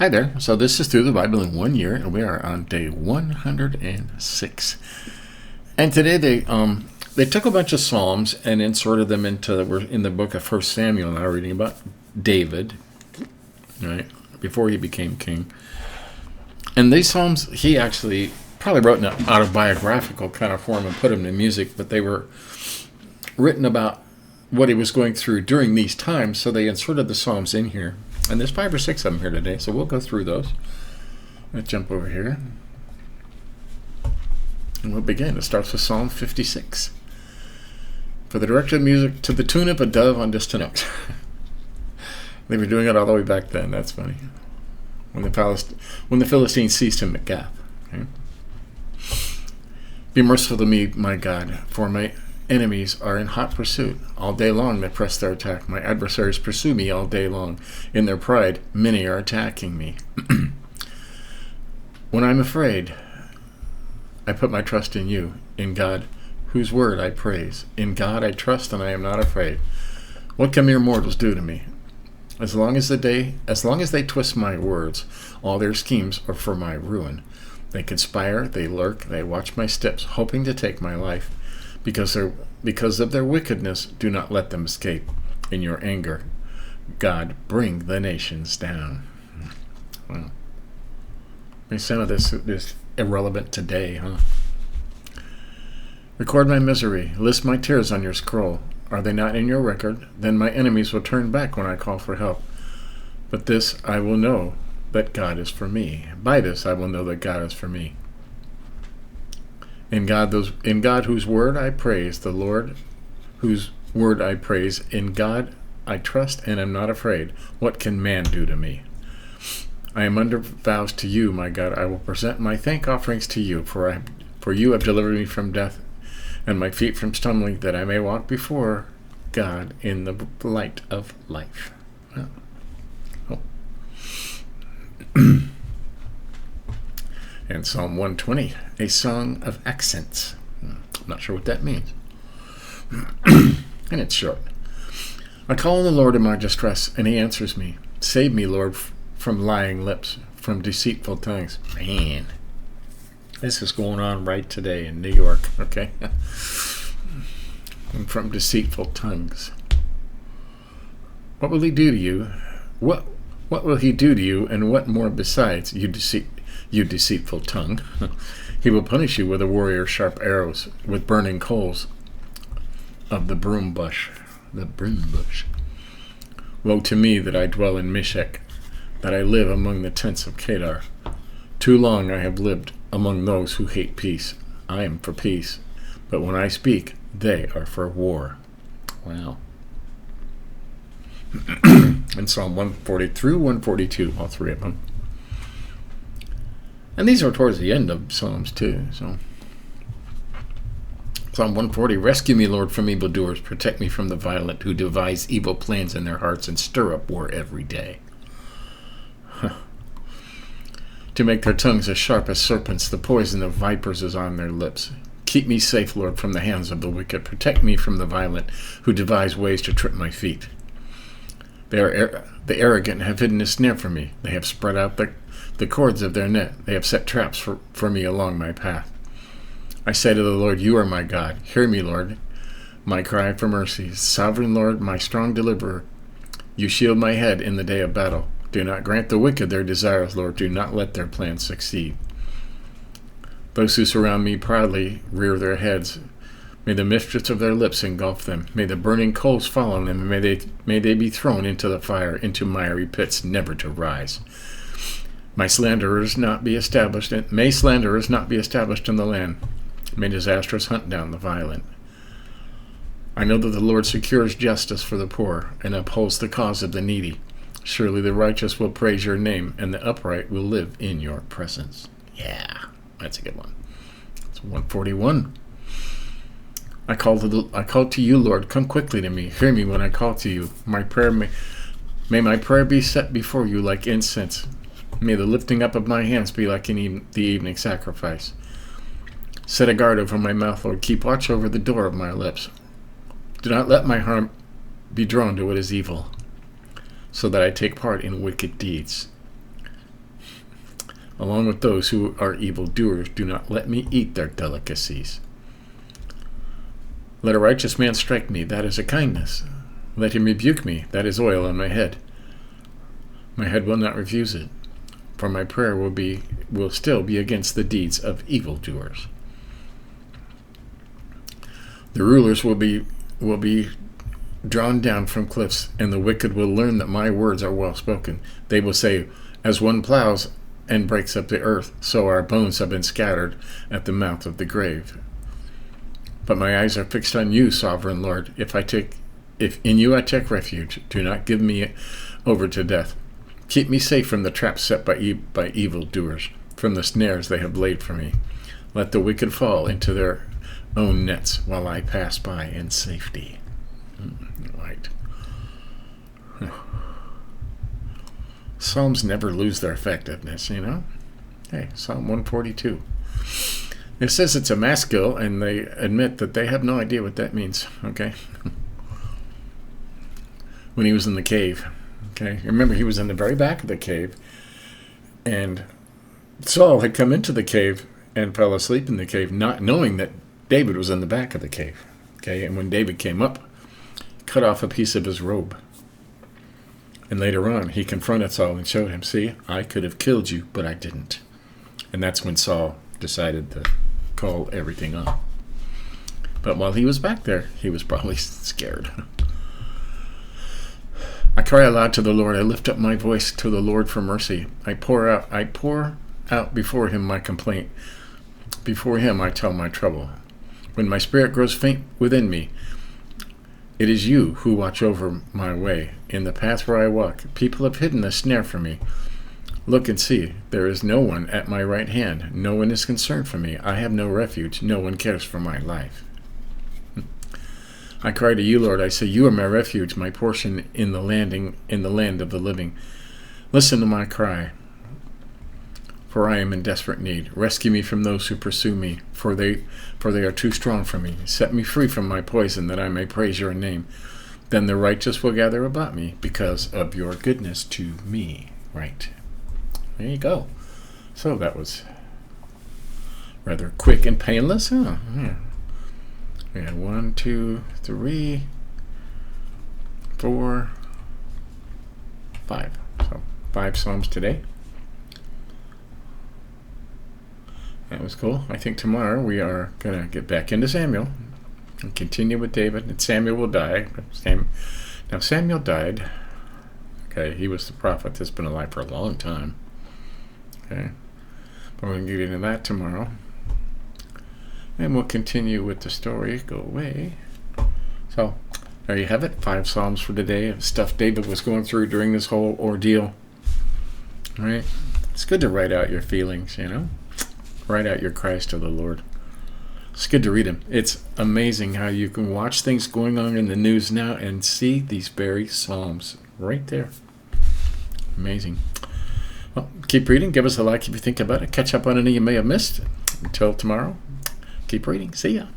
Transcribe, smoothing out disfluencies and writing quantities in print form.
Hi there. So this is Through the Bible in 1 year, and we are on day 106. And today they took a bunch of psalms and inserted them into we're in the book of First Samuel now, reading about David, right before he became king. And these psalms he actually probably wrote in an autobiographical kind of form and put them to music, but they were written about what he was going through during these times, so they inserted the psalms in here. And there's 5 or 6 of them here today, so we'll go through those. Let's jump over here. And we'll begin. It starts with Psalm 56. For the director of music, to the tune of a dove on distant oaks. They were doing it all the way back then. That's funny. When the Philistines seized him at Gath. Okay? Be merciful to me, my God, for my enemies are in hot pursuit. All day long they press their attack. My adversaries pursue me all day long. In their pride, many are attacking me. When I'm afraid, I put my trust in you, in God, whose word I praise. In God I trust and I am not afraid. What can mere mortals do to me? As long as they twist my words, all their schemes are for my ruin. They conspire, they lurk, they watch my steps, hoping to take my life. Because of their wickedness, do not let them escape. In your anger, God, bring the nations down. Wow. Some of this is irrelevant today, huh? Record my misery. List my tears on your scroll. Are they not in your record? Then my enemies will turn back when I call for help. But this I will know, that God is for me. By this I will know that God is for me. In God whose word I praise, the Lord whose word I praise, in God I trust and am not afraid. What can man do to me? I am under vows to you, my God. I will present my thank offerings to you, for you have delivered me from death and my feet from stumbling, that I may walk before God in the light of life. Oh. And Psalm 120, a song of accents. I'm not sure what that means. And it's short. I call on the Lord in my distress, and he answers me. Save me, Lord, from lying lips, from deceitful tongues. Man, this is going on right today in New York, okay? And from deceitful tongues. What will he do to you? What will he do to you, and what more besides, you deceitful tongue? He will punish you with a warrior's sharp arrows, with burning coals of the broom bush. The broom bush. Woe to me that I dwell in Meshech, that I live among the tents of Kedar. Too long I have lived among those who hate peace. I am for peace, but when I speak, they are for war. Wow. And Psalm 140 through 142, all 3 of them. And these are towards the end of Psalms too. So Psalm 140, rescue me, Lord, from evildoers. Protect me from the violent who devise evil plans in their hearts and stir up war every day. To make their tongues as sharp as serpents, the poison of vipers is on their lips. Keep me safe, Lord, from the hands of the wicked. Protect me from the violent who devise ways to trip my feet. The arrogant have hidden a snare for me. They have spread out the cords of their net. They have set traps for me along my path. I say to the Lord, you are my God. Hear me, Lord, my cry for mercy. Sovereign Lord, my strong deliverer, you shield my head in the day of battle. Do not grant the wicked their desires, Lord. Do not let their plans succeed. Those who surround me proudly rear their heads. May the mischief of their lips engulf them. May the burning coals fall on them, and may they be thrown into the fire, into miry pits, never to rise. May slanderers not be established in the land. May disasters hunt down the violent. I know that the Lord secures justice for the poor and upholds the cause of the needy. Surely the righteous will praise your name, and the upright will live in your presence. Yeah, that's a good one. It's 141. I call to you, Lord. Come quickly to me. Hear me when I call to you. May my prayer be set before you like incense. May the lifting up of my hands be like the evening sacrifice. Set a guard over my mouth, Lord. Keep watch over the door of my lips. Do not let my heart be drawn to what is evil, so that I take part in wicked deeds. along with those who are evildoers. Do not let me eat their delicacies. Let a righteous man strike me, that is a kindness. Let him rebuke me, that is oil on my head. My head will not refuse it, for my prayer will still be against the deeds of evildoers. The rulers will be drawn down from cliffs, and the wicked will learn that my words are well spoken. They will say, as one plows and breaks up the earth, so our bones have been scattered at the mouth of the grave. But my eyes are fixed on you, sovereign Lord. If in you I take refuge, do not give me over to death. Keep me safe from the traps set by evildoers, from the snares they have laid for me. Let the wicked fall into their own nets while I pass by in safety. Right. Psalms never lose their effectiveness, you know? Hey, Psalm 142. It says it's a maskil, and they admit that they have no idea what that means, okay? When he was in the cave, okay? Remember, he was in the very back of the cave, and Saul had come into the cave and fell asleep in the cave, not knowing that David was in the back of the cave, okay? And when David came up, cut off a piece of his robe. And later on, he confronted Saul and showed him, see, I could have killed you, but I didn't. And that's when Saul decided to call everything off. But while he was back there, he was probably scared. I cry aloud to the Lord. I lift up my voice to the Lord for mercy. I pour out before him my complaint. Before him I tell my trouble. When my spirit grows faint within me, it is you who watch over my way. In the path where I walk, people have hidden a snare for me. Look and see, there is no one at my right hand. No one is concerned for me. I have no refuge. No one cares for my life. I cry to you, Lord. I say, you are my refuge, my portion in the land of the living. Listen to my cry, for I am in desperate need. Rescue me from those who pursue me, for they are too strong for me. Set me free from my poison, that I may praise your name. Then the righteous will gather about me because of your goodness to me. Right. There you go. So that was rather quick and painless. Huh? Yeah. We had 1, 2, 3, 4, 5. So 5 Psalms today. That was cool. I think tomorrow we are going to get back into Samuel and continue with David. And Samuel will die. Now Samuel died. Okay, he was the prophet that's been alive for a long time. Okay, but we're going to get into that tomorrow. And we'll continue with the story. Go away. So, there you have it. 5 Psalms for today of stuff David was going through during this whole ordeal. All right? It's good to write out your feelings, you know? Write out your cries to the Lord. It's good to read them. It's amazing how you can watch things going on in the news now and see these very Psalms right there. Amazing. Well, keep reading. Give us a like if you think about it. Catch up on any you may have missed. Until tomorrow, keep reading. See ya.